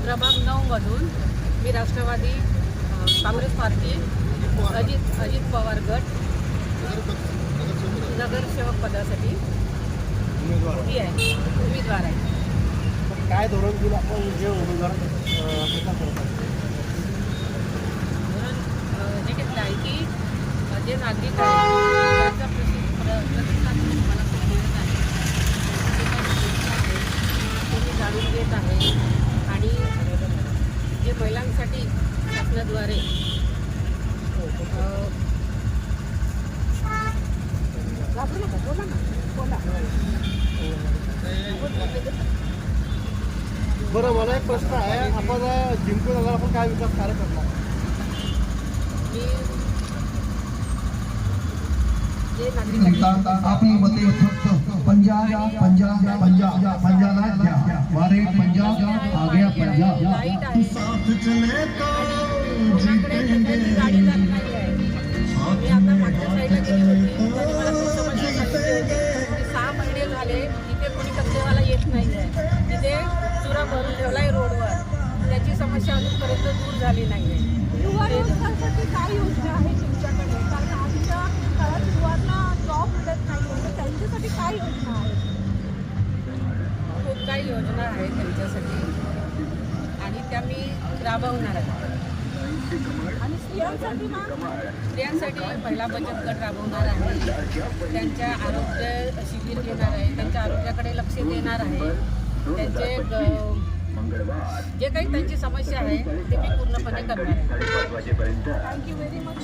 प्रभाग 9मधून मी राष्ट्रवादी काँग्रेस पार्टी अजित पवार गट नगरसेवक पदासाठी उमेदवार आहे. काय धोरण घेऊन आपण जे उमेदवार धोरण हे घेतलं आहे की जे नागरिक आहेत त्यांचा प्रतिसाद मला खूप मिळत आहे. ते मी जाणून घेत आहे आणि जे महिलांसाठी शासनाद्वारे बरं, मला एक प्रश्न आहे. आपण जिंकून आला आपण काय विकास कार्य करणार? आपली मते फक्त पंजाला द्या. वारे पंजाब आ गया पंजाब. साथ चले तो जीतेंगे. मी आता मागच्या साईडला गेली होती आणि मला खूप समस्या सांगितली होती की 6 महिने झाले तिथे कोणी कचरेवाला येत नाही आहे. तिथे चुरा भरून ठेवलाय रोडवर. त्याची समस्या अजूनपर्यंत दूर झाली नाही आहे. युवा रोजगारासाठी काय योजना आहे तुमच्याकडे? कारण आजच्या काळात युवांना जॉब मिळत नाही आहे, त्यांच्यासाठी काय योजना आहे? खूप काही योजना आहेत त्यांच्यासाठी आणि त्या मी राबवणार आहे. आणि स्त्रियांसाठी स्त्रियांसाठी पहिला बचत गट राबवणार आहे. त्यांच्या आरोग्य शिबिर घेणार आहे. त्यांच्या आरोग्याकडे लक्ष देणार आहे. त्यांचे जे काही त्यांची समस्या आहे ते मी पूर्णपणे करणार आहे. Thank you very much.